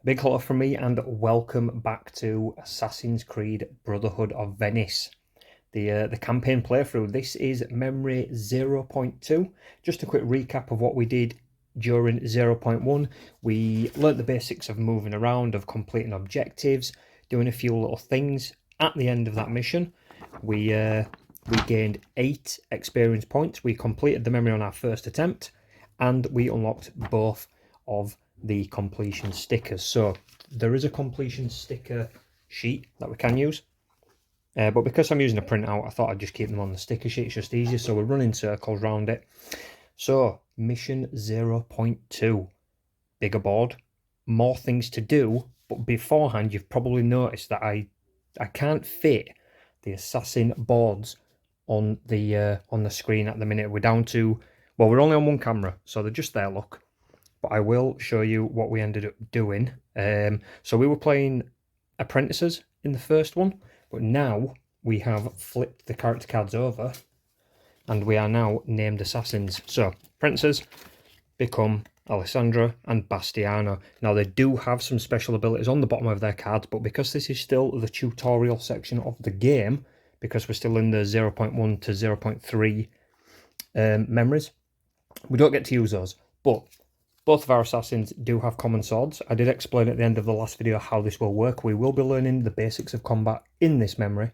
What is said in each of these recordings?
Big hello from me and welcome back to Assassin's Creed Brotherhood of Venice, the campaign playthrough. This is memory 0.2. Just a quick recap of what we did during 0.1. We learnt the basics of moving around, of completing objectives, doing a few little things. At the end of that mission, we gained 8 experience points. We completed the memory on our first attempt, and we unlocked both of the completion stickers. So there is a completion sticker sheet that we can use, but because I'm using a printout, I thought I'd just keep them on the sticker sheet. It's just easier, so we're running circles around it. So mission 0.2, bigger board, more things to do, but beforehand you've probably noticed that I can't fit the assassin boards on the screen at the minute. We're down to, well, we're only on one camera, so they're just there, look. But I will show you what we ended up doing. So we were playing apprentices in the first one, but now we have flipped the character cards over and we are now named assassins. So apprentices become Alessandra and Bastiano. Now they do have some special abilities on the bottom of their cards, but because this is still the tutorial section of the game, because we're still in the 0.1 to 0.3 memories, we don't get to use those. But both of our assassins do have common swords. I did explain at the end of the last video how this will work. We will be learning the basics of combat in this memory,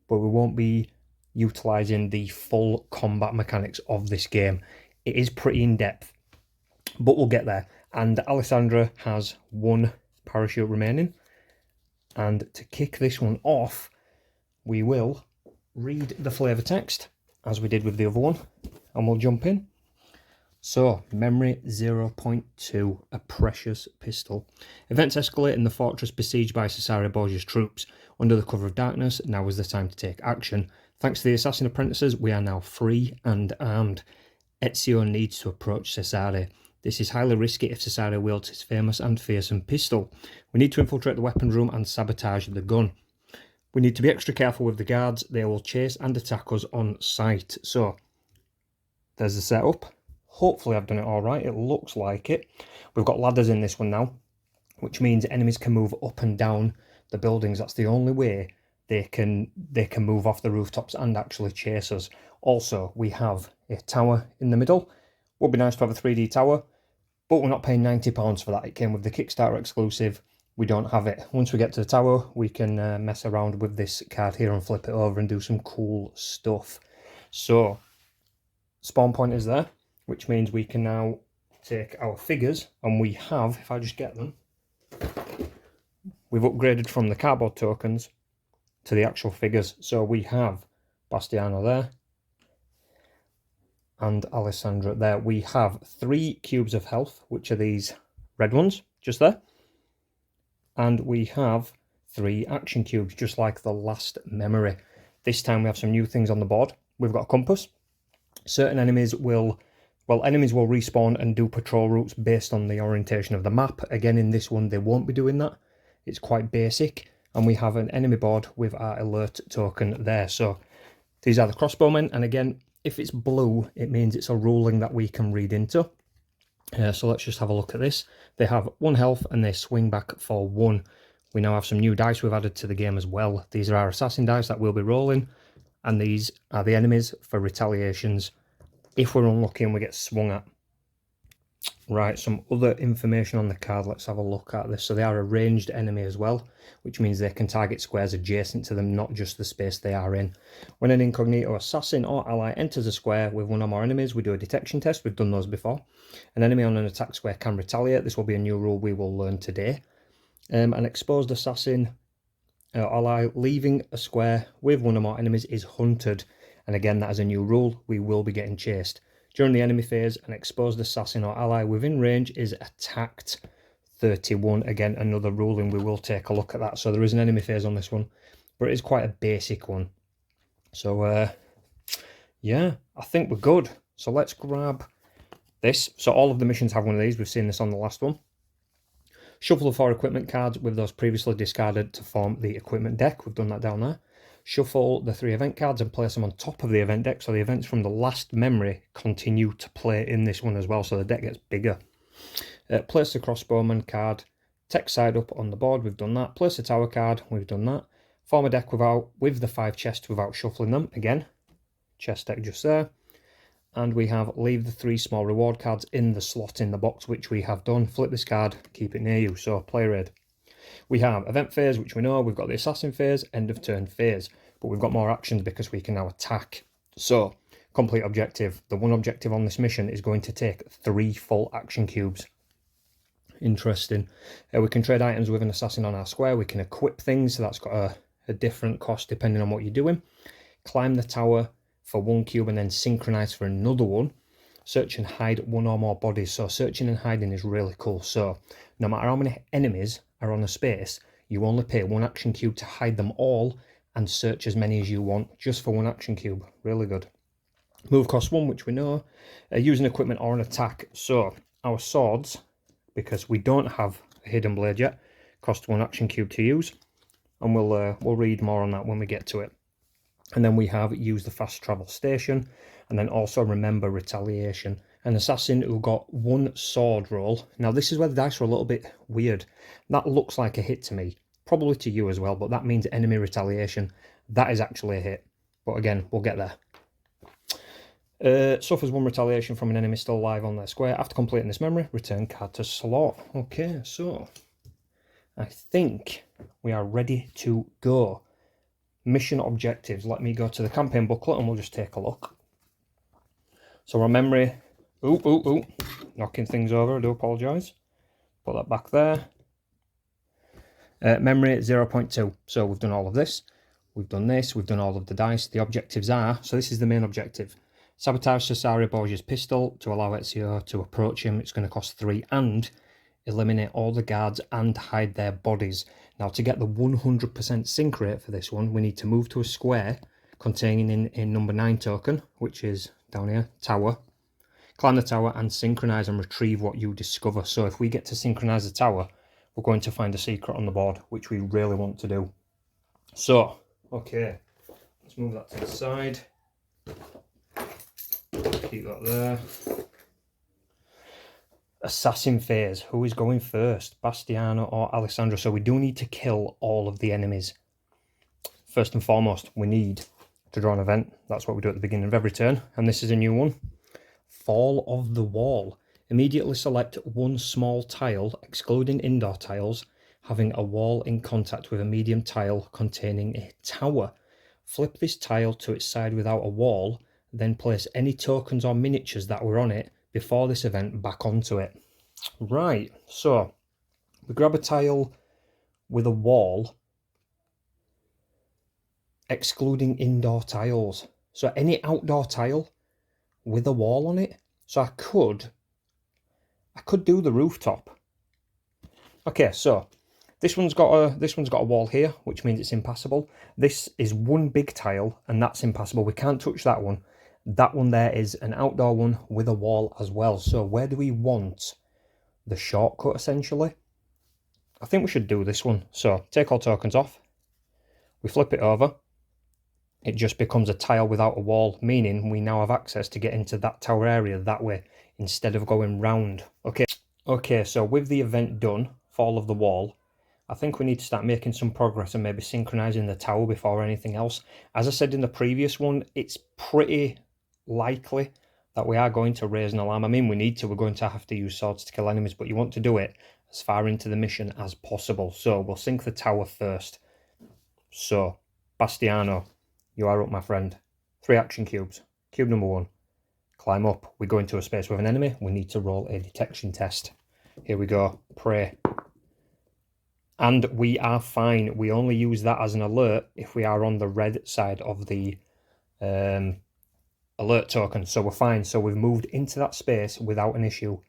but we won't be utilising the full combat mechanics of this game. It is pretty in-depth, but we'll get there. And Alessandra has 1 parachute remaining. And to kick this one off, we will read the flavour text, as we did with the other one, and we'll jump in. So, memory 0.2, a precious pistol. Events escalate in the fortress besieged by Cesare Borgia's troops. Under the cover of darkness, now is the time to take action. Thanks to the assassin apprentices, we are now free and armed. Ezio needs to approach Cesare. This is highly risky if Cesare wields his famous and fearsome pistol. We need to infiltrate the weapons room and sabotage the gun. We need to be extra careful with the guards. They will chase and attack us on sight. So, there's the setup. Hopefully I've done it all right. It looks like it. We've got ladders in this one now, which means enemies can move up and down the buildings. That's the only way they can move off the rooftops and actually chase us. Also, we have a tower in the middle. Would be nice to have a 3D tower, but we're not paying £90 for that. It came with the Kickstarter exclusive. We don't have it. Once we get to the tower, we can mess around with this card here and flip it over and do some cool stuff. So, spawn point is there, which means we can now take our figures, and we have, if I just get them, we've upgraded from the cardboard tokens to the actual figures. So we have Bastiano there and Alessandra there. We have 3 cubes of health, which are these red ones just there, and we have 3 action cubes, just like the last memory. This time we have some new things on the board. We've got a compass. Certain enemies will respawn and do patrol routes based on the orientation of the map. Again, in this one, they won't be doing that. It's quite basic. And we have an enemy board with our alert token there. So these are the crossbowmen. And again, if it's blue, it means it's a ruling that we can read into. So let's just have a look at this. They have 1 health and they swing back for 1. We now have some new dice we've added to the game as well. These are our assassin dice that we'll be rolling. And these are the enemies for retaliations if we're unlucky and we get swung at. Right, some other information on the card. Let's have a look at this. So they are a ranged enemy as well, which means they can target squares adjacent to them, not just the space they are in. When an incognito assassin or ally enters a square with 1 or more enemies, we do a detection test. We've done those before. An enemy on an attack square can retaliate. This will be a new rule we will learn today. An exposed assassin ally leaving a square with 1 or more enemies is hunted. And again, that is a new rule. We will be getting chased. During the enemy phase, an exposed assassin or ally within range is attacked. 31. Again, another ruling. We will take a look at that. So there is an enemy phase on this one, but it is quite a basic one. So, yeah, I think we're good. So let's grab this. So all of the missions have one of these. We've seen this on the last one. Shuffle the 4 equipment cards with those previously discarded to form the equipment deck. We've done that down there. Shuffle the 3 event cards and place them on top of the event deck, so the events from the last memory continue to play in this one as well, so the deck gets bigger. Place the crossbowman card Text side up on the board, we've done that. Place a tower card, we've done that. Form a deck with the 5 chests without shuffling them, again. Chest deck just there. And we have leave the 3 small reward cards in the slot in the box, which we have done. Flip this card, keep it near you, so play raid. We have event phase, which we know. We've got the assassin phase, end of turn phase. But we've got more actions because we can now attack. So, complete objective. The one objective on this mission is going to take 3 full action cubes. Interesting. We can trade items with an assassin on our square. We can equip things, so that's got a different cost depending on what you're doing. Climb the tower for 1 cube and then synchronize for another 1. Search and hide 1 or more bodies. So searching and hiding is really cool. So no matter how many enemies are on a space, you only pay 1 action cube to hide them all and search as many as you want just for 1 action cube. Really good. Move cost 1, which we know. Use an equipment or an attack. So our swords, because we don't have a hidden blade yet, cost 1 action cube to use. And we'll read more on that when we get to it. And then we have use the fast travel station, and then also remember retaliation. An assassin who got 1 sword roll. Now this is where the dice are a little bit weird. That looks like a hit to me, probably to you as well, but that means enemy retaliation. That is actually a hit, but again, we'll get there. Suffers 1 retaliation from an enemy still alive on their square. After completing this memory, return card to slot. Okay, so I think we are ready to go. Mission objectives. Let me go to the campaign booklet and we'll just take a look. So our memory, knocking things over, I do apologise. Put that back there. Memory 0.2. So we've done all of this. We've done this. We've done all of the dice. The objectives are, so this is the main objective. Sabotage Cesare Borgia's pistol to allow Ezio to approach him. It's going to cost 3, and eliminate all the guards and hide their bodies. Now, to get the 100% sync rate for this one, we need to move to a square containing in number 9 token, which is down here, tower. Climb the tower and synchronize and retrieve what you discover. So if we get to synchronize the tower, we're going to find a secret on the board, which we really want to do. So, okay, let's move that to the side. Keep that there. Assassin phase. Who is going first? Bastiano or Alessandro? So we do need to kill all of the enemies. First and foremost, we need to draw an event. That's what we do at the beginning of every turn. And this is a new one. Fall of the wall. Immediately select 1 small tile, excluding indoor tiles, having a wall in contact with a medium tile containing a tower. Flip this tile to its side without a wall, then place any tokens or miniatures that were on it before this event back onto it. Right, so we grab a tile with a wall, excluding indoor tiles. So any outdoor tile with a wall on it. So I could do the rooftop. Okay, so this one's got a wall here, which means it's impassable. This is 1 big tile, and that's impassable. We can't touch that one. That one there is an outdoor one with a wall as well. So where do we want the shortcut, essentially? I think we should do this one. So take all tokens off. We flip it over. It just becomes a tile without a wall, meaning we now have access to get into that tower area that way instead of going round. Okay, so with the event done, fall of the wall, I think we need to start making some progress and maybe synchronizing the tower before anything else. As I said in the previous one, it's pretty likely that we are going to raise an alarm. I mean, we need to. We're going to have to use swords to kill enemies, but you want to do it as far into the mission as possible. So we'll sync the tower first. So, Bastiano, you are up, my friend. 3 action cubes. Cube number 1. Climb up. We go into a space with an enemy. We need to roll a detection test. Here we go. Pray. And we are fine. We only use that as an alert if we are on the red side of the alert token. So we're fine. So we've moved into that space without an issue.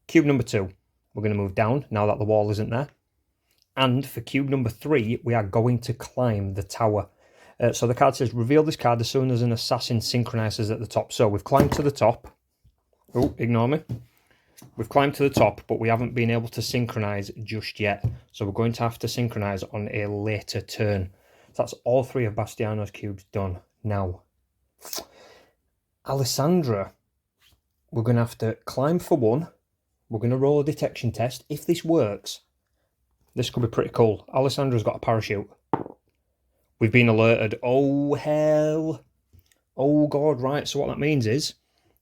Cube number 2. We're going to move down now that the wall isn't there. And for cube number 3, we are going to climb the tower. So the card says, reveal this card as soon as an assassin synchronizes at the top. So we've climbed to the top. Oh, ignore me. We've climbed to the top, but we haven't been able to synchronize just yet. So we're going to have to synchronize on a later turn. So that's all 3 of Bastiano's cubes done. Now, Alessandra, we're going to have to climb for 1, we're going to roll a detection test. If this works, this could be pretty cool. Alessandra's got a parachute. We've been alerted. Oh, hell. Oh, God, right. So what that means is,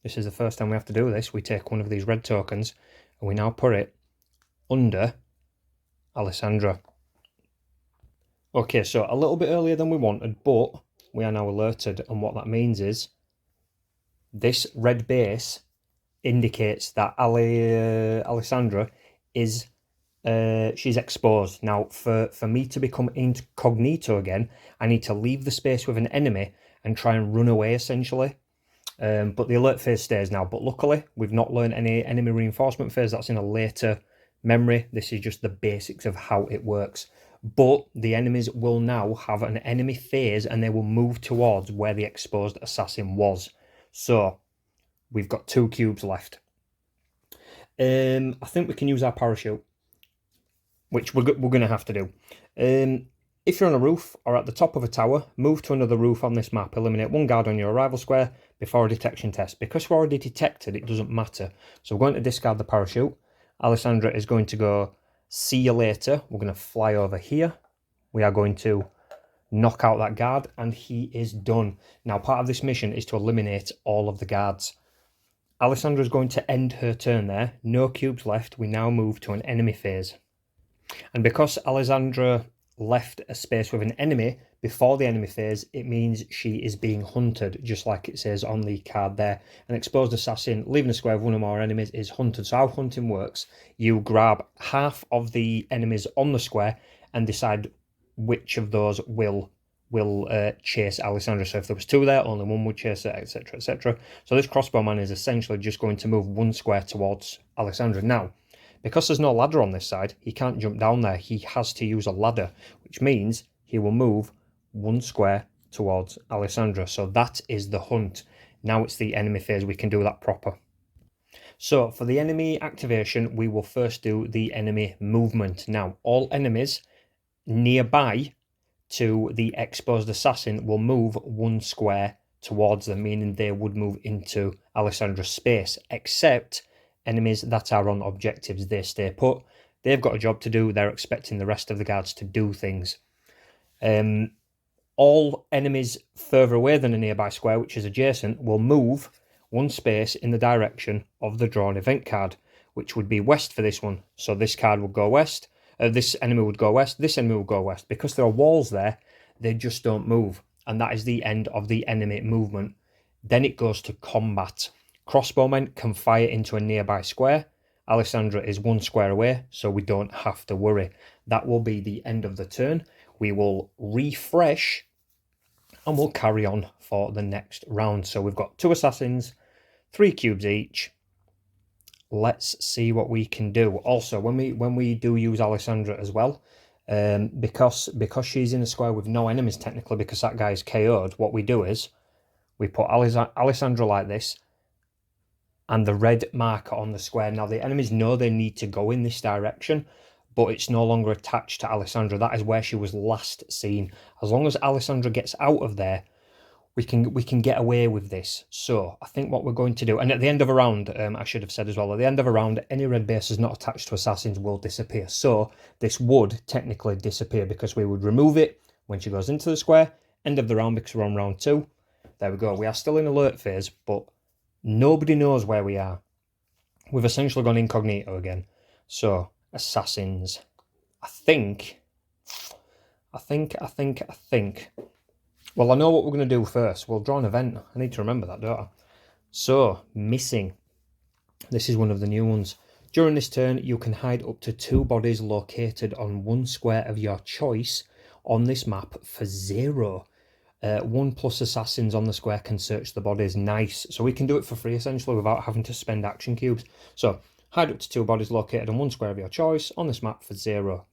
this is the first time we have to do this. We take one of these red tokens, and we now put it under Alessandra. Okay, so a little bit earlier than we wanted, but we are now alerted, and what that means is this red base indicates that Alessandra is she's exposed. Now, for me to become incognito again, I need to leave the space with an enemy and try and run away, essentially. But the alert phase stays now. But luckily, we've not learned any enemy reinforcement phase. That's in a later memory. This is just the basics of how it works. But the enemies will now have an enemy phase and they will move towards where the exposed assassin was. So, we've got 2 cubes left. I think we can use our parachute, which we're going to have to do. If you're on a roof or at the top of a tower, move to another roof on this map. Eliminate 1 guard on your arrival square before a detection test. Because we're already detected, it doesn't matter. So we're going to discard the parachute. Alessandra is going to go, see you later. We're going to fly over here. We are going to knock out that guard, and he is done. Now, part of this mission is to eliminate all of the guards. Alessandra is going to end her turn there. No cubes left. We now move to an enemy phase. And because Alessandra left a space with an enemy before the enemy phase, it means she is being hunted, just like it says on the card there. An exposed assassin leaving a square with 1 or more enemies is hunted. So how hunting works, you grab half of the enemies on the square and decide which of those will chase Alessandra. So if there was 2 there, only 1 would chase her, etc, etc. So this crossbowman is essentially just going to move 1 square towards Alessandra. Now, because there's no ladder on this side, he can't jump down there. He has to use a ladder, which means he will move 1 square towards Alessandra. So that is the hunt. Now it's the enemy phase. We can do that proper. So for the enemy activation, we will first do the enemy movement. Now, all enemies nearby to the exposed assassin will move 1 square towards them, meaning they would move into Alessandra's space, except enemies that are on objectives. They stay put. They've got a job to do. They're expecting the rest of the guards to do things. All enemies further away than a nearby square, which is adjacent, will move 1 space in the direction of the drawn event card, which would be west for this one. So this card would go west. This enemy would go west. This enemy would go west. Because there are walls there, they just don't move. And that is the end of the enemy movement. Then it goes to combat. Crossbowmen can fire into a nearby square. Alessandra is 1 square away, so we don't have to worry. That will be the end of the turn. We will refresh and we'll carry on for the next round. So we've got 2 assassins, 3 cubes each. Let's see what we can do. Also, when we do use Alessandra as well, because she's in a square with no enemies technically, because that guy's KO'd, what we do is we put Alessandra like this, and the red marker on the square. Now, the enemies know they need to go in this direction, but it's no longer attached to Alessandra. That is where she was last seen. As long as Alessandra gets out of there, we can get away with this. So I think what we're going to do, and at the end of a round, I should have said as well, at the end of a round, any red bases not attached to assassins will disappear. So this would technically disappear because we would remove it when she goes into the square. End of the round because we're on round 2. There we go. We are still in alert phase, but nobody knows where we are. We've essentially gone incognito again. So, assassins. I think. Well, I know what we're going to do first. We'll draw an event. I need to remember that, don't I? So, missing. This is one of the new ones. During this turn, you can hide up to 2 bodies located on 1 square of your choice on this map for 0. 1+ assassins on the square can search the bodies. Nice. So we can do it for free, essentially, without having to spend action cubes. So, hide up to 2 bodies located on 1 square of your choice on this map for 0.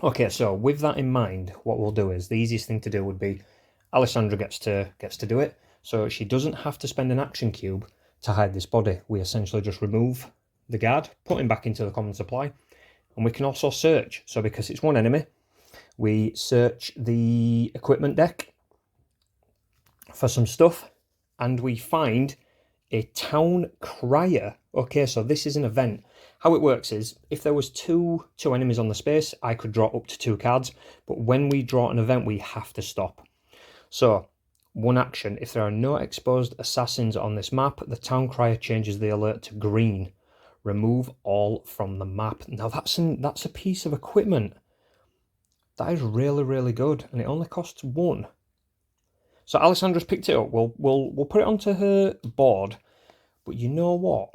Okay, so with that in mind, what we'll do is, the easiest thing to do would be, Alessandra gets to do it. So she doesn't have to spend an action cube to hide this body. We essentially just remove the guard, put him back into the common supply, and we can also search. So because it's 1 enemy, we search the equipment deck for some stuff, and we find a town crier. Okay, so this is an event. How it works is, if there was two enemies on the space, I could draw up to 2 cards, but when we draw an event, we have to stop. So, one action, if there are no exposed assassins on this map, the town crier changes the alert to green. Remove all from the map. Now that's a piece of equipment. That is really, really good, and it only costs 1. So Alessandra's picked it up. We'll put it onto her board, but you know what?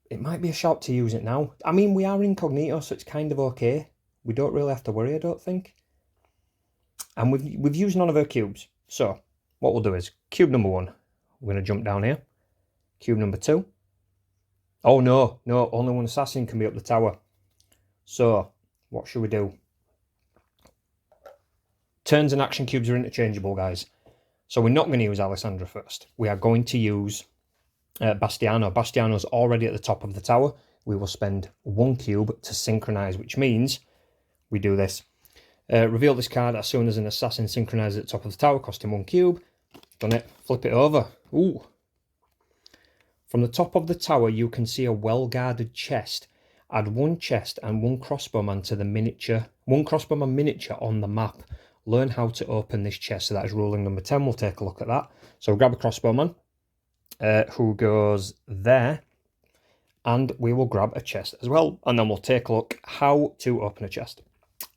It might be a shout to use it now. I mean, we are incognito, so it's kind of okay. We don't really have to worry, I don't think. And we've used none of her cubes. So what we'll do is cube number 1. We're going to jump down here. Cube number 2. Oh no, only 1 assassin can be up the tower. So what should we do? Turns and action cubes are interchangeable, guys. So we're not going to use Alessandra first. We are going to use Bastiano. Bastiano's already at the top of the tower. We will spend 1 cube to synchronize, which means we do this. Reveal this card as soon as an assassin synchronizes at the top of the tower, costing 1 cube. Done it. Flip it over. Ooh. From the top of the tower, you can see a well-guarded chest. Add 1 chest and 1 crossbowman to the miniature. 1 crossbowman miniature on the map. Learn how to open this chest. So that is ruling number 10. We'll take a look at that. So we'll grab a crossbowman. Who goes there, and we will grab a chest as well, and then we'll take a look how to open a chest.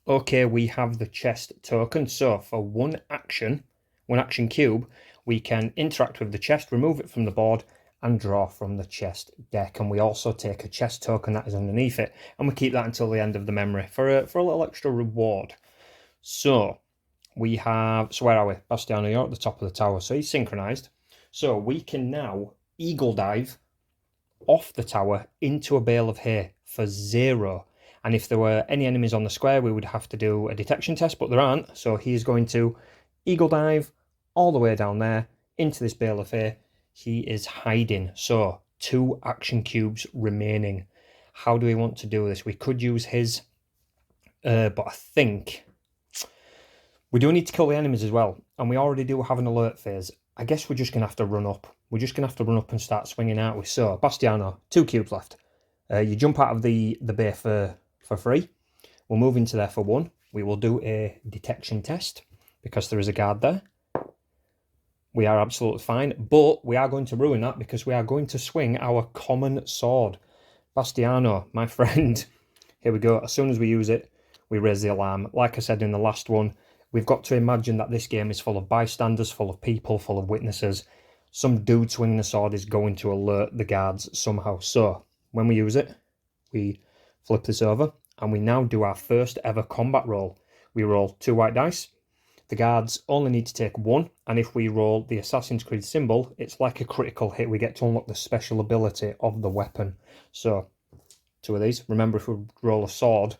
Okay, we have the chest token. So for 1 action cube, we can interact with the chest, remove it from the board, and draw from the chest deck. And we also take a chest token that is underneath it, and we keep that until the end of the memory for a little extra reward. So we have, so where are we? Bastiano, you're at the top of the tower, so he's synchronized. So we can now eagle dive off the tower into a bale of hay for 0. And if there were any enemies on the square, we would have to do a detection test, but there aren't. So he's going to eagle dive all the way down there into this bale of hay. He is hiding. So 2 action cubes remaining. How do we want to do this? We could use his, but I think we do need to kill the enemies as well. And we already do have an alert phase. I guess we're just going to have to run up. We're just going to have to run up and start swinging, aren't we? So, Bastiano, 2 cubes left. You jump out of the bay for free. We'll move into there for 1. We will do a detection test because there is a guard there. We are absolutely fine, but we are going to ruin that because we are going to swing our common sword. Bastiano, my friend, here we go. As soon as we use it, we raise the alarm. Like I said in the last one, we've got to imagine that this game is full of bystanders, full of people, full of witnesses. Some dude swinging a sword is going to alert the guards somehow. So when we use it, we flip this over, and we now do our first ever combat roll. We roll 2 white dice. The guards only need to take 1, and if we roll the Assassin's Creed symbol, it's like a critical hit. We get to unlock the special ability of the weapon. So 2 of these. Remember, if we roll a sword,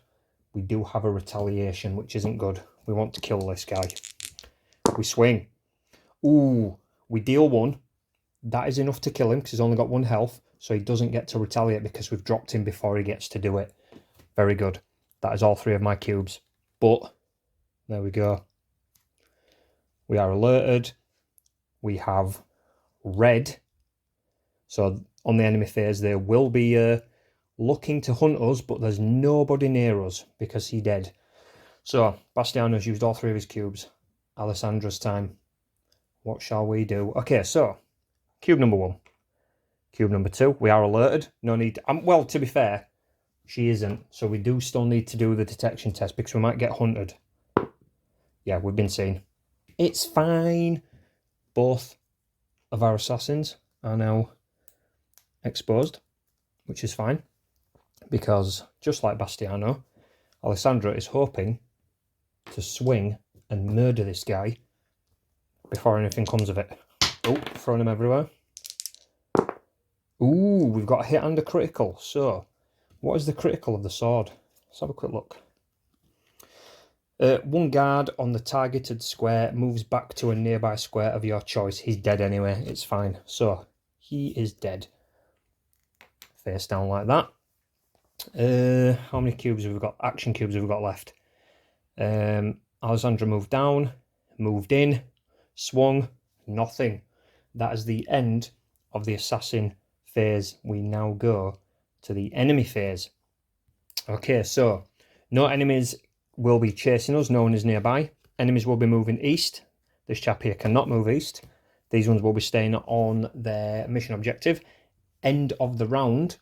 we do have a retaliation, which isn't good. We want to kill this guy. We swing. Ooh, we deal 1. That is enough to kill him because he's only got 1 health, so he doesn't get to retaliate because we've dropped him before he gets to do it. Very good. That is all 3 of my cubes. But, there we go. We are alerted. We have red. So, on the enemy phase, they will be looking to hunt us, but there's nobody near us because he's dead. So, Bastiano's used all 3 of his cubes. Alessandra's time. What shall we do? Okay, so, cube number 1. Cube number 2. We are alerted. No need to, well, to be fair, she isn't. So we do still need to do the detection test because we might get hunted. Yeah, we've been seen. It's fine. Both of our assassins are now exposed, which is fine. Because, just like Bastiano, Alessandra is hoping to swing and murder this guy before anything comes of it. Oh, throwing him everywhere. Ooh, we've got a hit and a critical. So, what is the critical of the sword? Let's have a quick look. 1 guard on the targeted square moves back to a nearby square of your choice. He's dead anyway. It's fine. So, he is dead. Face down like that. How many cubes have we got? Action cubes have we got left? Alessandra moved down, moved in, swung, nothing. That is the end of the assassin phase. We now go to the enemy phase. Okay, so no enemies will be chasing us, no one is nearby. Enemies will be moving east. This chap here cannot move east. These ones will be staying on their mission objective. End of the round,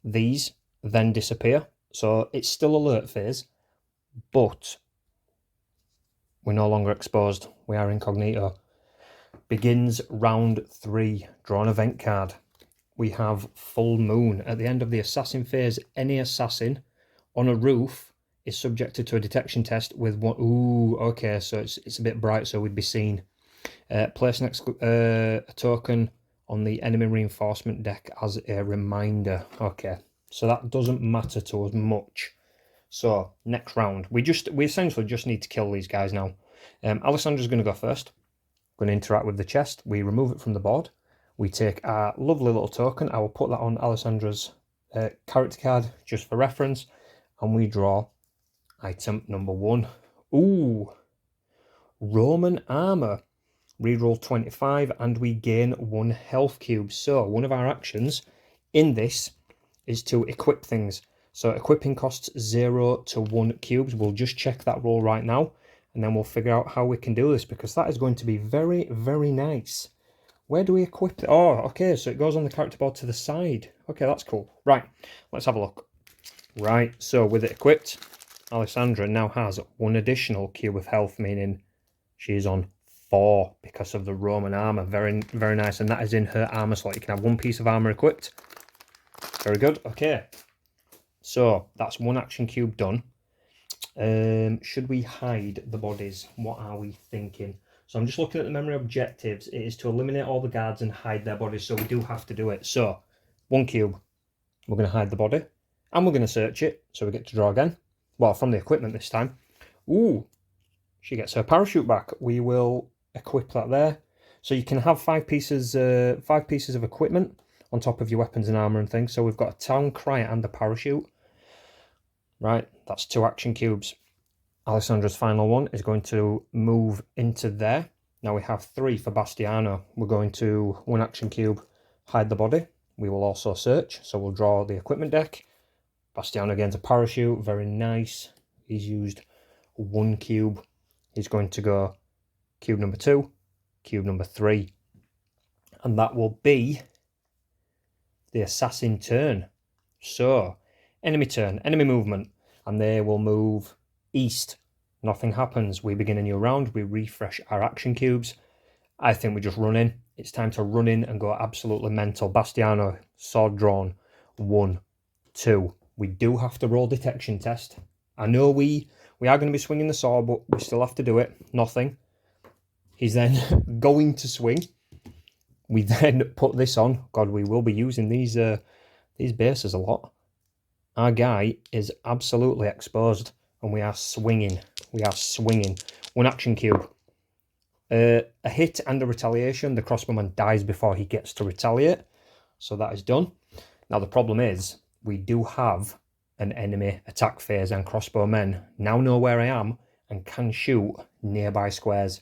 these then disappear. So it's still alert phase, but we're no longer exposed. We are incognito. Begins round 3. Draw an event card. We have full moon. At the end of the assassin phase, any assassin on a roof is subjected to a detection test with one. Ooh, okay, so it's a bit bright, so we'd be seen. Place a token on the enemy reinforcement deck as a reminder. Okay, so that doesn't matter to us much. So next round, we essentially just need to kill these guys now. Alessandra's going to go first. Going to interact with the chest. We remove it from the board. We take our lovely little token. I will put that on Alessandra's character card just for reference. And we draw item number 1. Ooh, Roman armor. Reroll 25 and we gain 1 health cube. So one of our actions in this is to equip things. So equipping costs 0 to 1 cubes. We'll just check that roll right now. And then we'll figure out how we can do this, because that is going to be very, very nice. Where do we equip it? Oh, okay, so it goes on the character board to the side. Okay, that's cool. Right, let's have a look. Right, so with it equipped, Alessandra now has 1 additional cube of health, meaning she is on 4 because of the Roman armor. Very, very nice, and that is in her armor slot. You can have 1 piece of armor equipped. Very good, okay. So that's 1 action cube done. Should we hide the bodies? What are we thinking? So I'm just looking at the memory objectives. It is to eliminate all the guards and hide their bodies, so we do have to do it. So 1 cube, we're going to hide the body, and we're going to search it, so we get to draw again. Well, from the equipment this time. Ooh, she gets her parachute back. We will equip that there. So you can have 5 pieces of equipment on top of your weapons and armor and things. So we've got a town crier and a parachute. Right, that's 2 action cubes. Alessandra's final one is going to move into there. Now we have 3 for Bastiano. We're going to 1 action cube, hide the body. We will also search, so we'll draw the equipment deck. Bastiano gains a parachute, very nice. He's used 1 cube. He's going to go cube number 2, cube number 3. And that will be the assassin turn. So, enemy turn, enemy movement. And they will move east. Nothing happens. We begin a new round. We refresh our action cubes. I think we just run in. It's time to run in and go absolutely mental. Bastiano, sword drawn. 1, 2. We do have to roll detection test. I know we are going to be swinging the sword, but we still have to do it. Nothing. He's then going to swing. We then put this on. God, we will be using these bases a lot. Our guy is absolutely exposed, and we are swinging. We are swinging. 1 action cube. A hit and a retaliation. The crossbowman dies before he gets to retaliate. So that is done. Now the problem is, we do have an enemy attack phase, and crossbowmen now know where I am and can shoot nearby squares.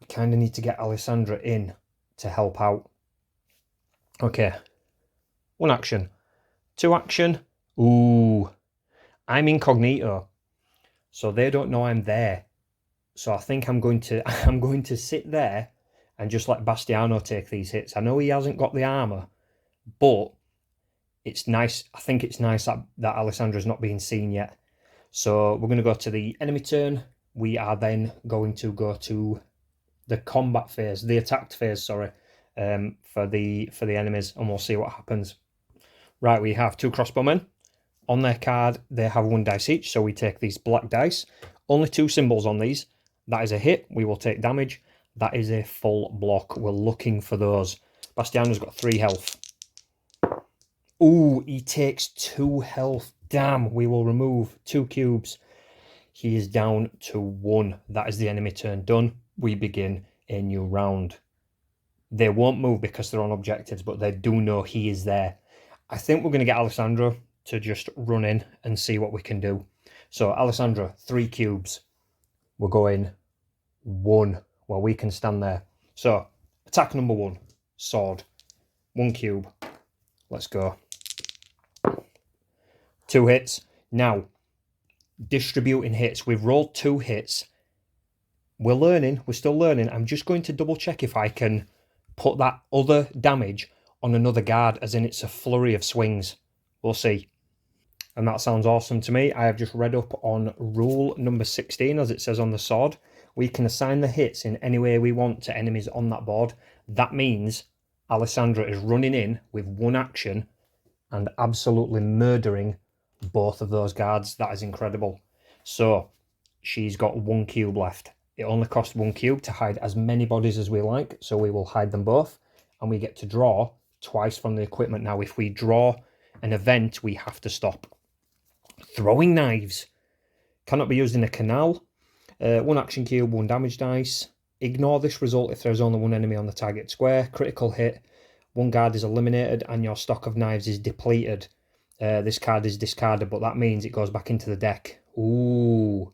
We kind of need to get Alessandra in to help out. Okay. 1 action. 2 action. Ooh. I'm incognito, so they don't know I'm there. So I think I'm going to sit there and just let Bastiano take these hits. I know he hasn't got the armor, but it's nice. I think it's nice that Alessandra's not being seen yet. So we're going to go to the enemy turn. We are then going to go to the combat phase, the attacked phase, sorry, for the enemies, and we'll see what happens. Right, we have 2 crossbowmen. On their card, they have 1 dice each, so we take these black dice. Only 2 symbols on these. That is a hit. We will take damage. That is a full block. We're looking for those. Bastiano's got 3 health. Ooh, he takes 2 health. Damn, we will remove 2 cubes. He is down to 1. That is the enemy turn done. We begin a new round. They won't move because they're on objectives, but they do know he is there. I think we're going to get Alessandra to just run in and see what we can do. So Alessandra, 3 cubes. We're going 1. Well, we can stand there. So attack number 1, sword. 1 cube. Let's go. 2 hits. Now, distributing hits. We've rolled 2 hits. We're learning. We're still learning. I'm just going to double check if I can put that other damage on another guard, as in it's a flurry of swings. We'll see. And that sounds awesome to me. I have just read up on rule number 16, as it says on the sword. We can assign the hits in any way we want to enemies on that board. That means Alessandra is running in with 1 action and absolutely murdering both of those guards. That is incredible. So she's got 1 cube left. It only costs 1 cube to hide as many bodies as we like, so we will hide them both, and we get to draw twice from the equipment. Now, if we draw an event, we have to stop. Throwing knives. Cannot be used in a canal. 1 action cube, 1 damage dice. Ignore this result if there's only 1 enemy on the target square. Critical hit. 1 guard is eliminated and your stock of knives is depleted. This card is discarded, but that means it goes back into the deck. Ooh.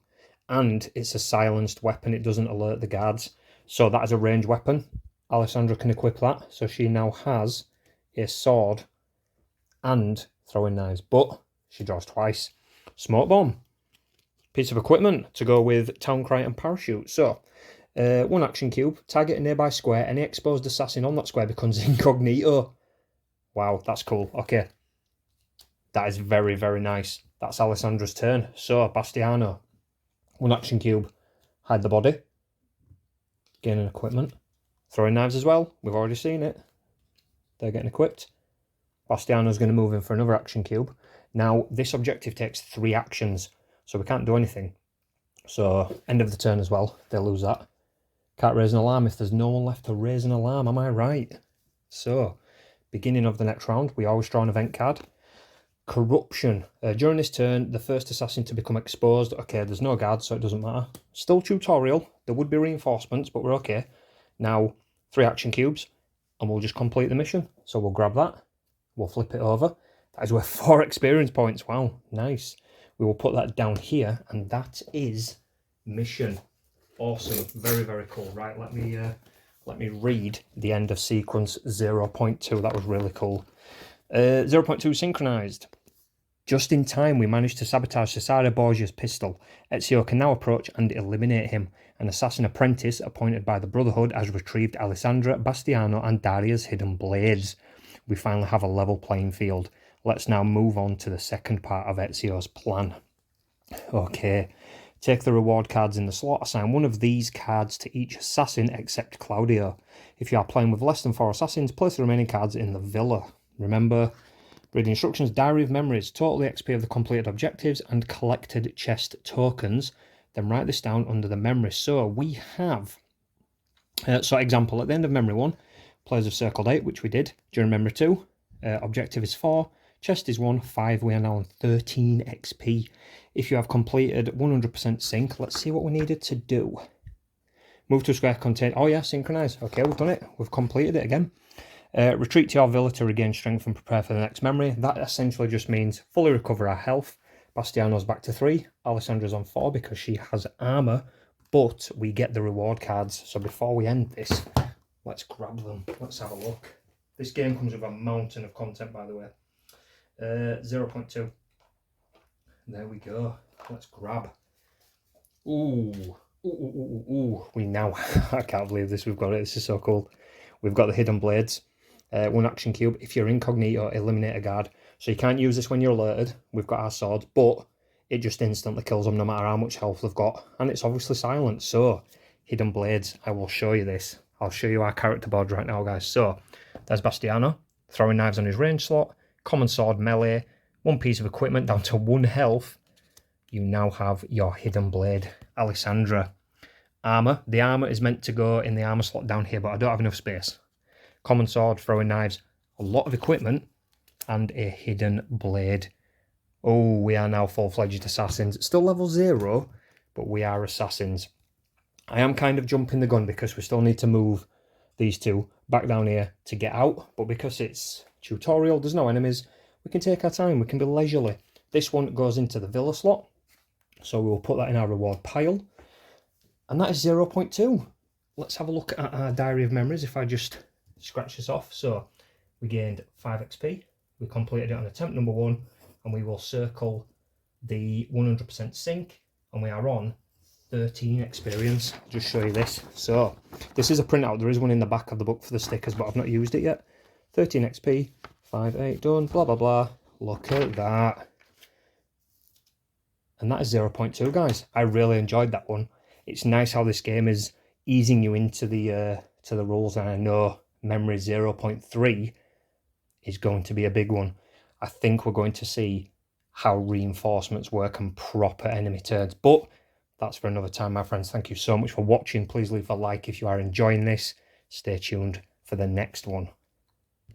And it's a silenced weapon. It doesn't alert the guards. So that is a ranged weapon. Alessandra can equip that. So she now has a sword and throwing knives. But she draws twice. Smoke bomb. Piece of equipment to go with town cry and parachute. So, 1 action cube. Target a nearby square. Any exposed assassin on that square becomes incognito. Wow, that's cool. Okay. That is very, very nice. That's Alessandra's turn. So, Bastiano. 1 action cube. Hide the body. Gaining equipment. Throwing knives as well. We've already seen it. They're getting equipped. Bastiano's going to move in for another action cube. Now, this objective takes 3 actions, so we can't do anything. So, end of the turn as well. They'll lose that. Can't raise an alarm if there's no one left to raise an alarm. Am I right? So, beginning of the next round, we always draw an event card. Corruption. During this turn, the first assassin to become exposed. Okay, there's no guards, so it doesn't matter. Still tutorial. There would be reinforcements, but we're okay. Now, 3 action cubes, and we'll just complete the mission. So we'll grab that. We'll flip it over. That is worth 4 experience points. Wow, nice. We will put that down here, and that is mission. Awesome. Very, very cool. Right, let me read the end of sequence 0.2. That was really cool. 0.2 synchronized. Just in time, we managed to sabotage Cesare Borgia's pistol. Ezio can now approach and eliminate him. An assassin apprentice appointed by the Brotherhood has retrieved Alessandra, Bastiano, and Daria's hidden blades. We finally have a level playing field. Let's now move on to the second part of Ezio's plan. Okay, take the reward cards in the slot. Assign 1 of these cards to each assassin except Claudio. If you are playing with less than 4 assassins, place the remaining cards in the villa. Remember, read the instructions, diary of memories, total the XP of the completed objectives, and collected chest tokens. Then write this down under the memory. So we have, example, at the end of memory 1, players have circled 8, which we did. During memory 2, objective is 4, chest is 1, 5. We are now on 13 XP. If you have completed 100% sync, let's see what we needed to do. Move to a square contain. Oh yeah, synchronize. Okay, we've done it. We've completed it again. Retreat to your villa to regain strength and prepare for the next memory. That essentially just means fully recover our health. Bastiano's back to 3. Alessandra's on 4 because she has armour, but we get the reward cards. So before we end this, let's grab them. Let's have a look. This game comes with a mountain of content, by the way. 0.2. There we go. Let's grab. Ooh. We now... I can't believe this. We've got it. This is so cool. We've got the hidden blades. 1 action cube. If you're incognito, eliminate a guard. So you can't use this when you're alerted. We've got our sword, but it just instantly kills them no matter how much health they've got. And it's obviously silent. So, hidden blades. I will show you this. I'll show you our character board right now, guys. So, there's Bastiano. Throwing knives on his range slot. Common sword, melee. 1 piece of equipment down to 1 health. You now have your hidden blade. Alessandra. Armour. The armour is meant to go in the armour slot down here, but I don't have enough space. Common sword, throwing knives, a lot of equipment, and a hidden blade. Oh, we are now full-fledged assassins. Still level 0, but we are assassins. I am kind of jumping the gun because we still need to move these 2 back down here to get out, but because it's tutorial, there's no enemies, we can take our time, we can be leisurely. This one goes into the villa slot, so we'll put that in our reward pile. And that is 0.2. Let's have a look at our diary of memories if I just scratch this off. So we gained 5 XP. We completed it on attempt number 1. and we will circle the 100% sync, and we are on 13 experience. I'll just show you this. So this is a printout. There is one in the back of the book for the stickers, but I've not used it yet. 13 XP, 5-8 done, blah blah blah. Look at that. And that is 0.2, guys. I really enjoyed that one. It's nice how this game is easing you into the rules, and I know memory 0.3 is going to be a big one. I think we're going to see how reinforcements work and proper enemy turns, but that's for another time, my friends. Thank you so much for watching. Please leave a like if you are enjoying this. Stay tuned for the next one.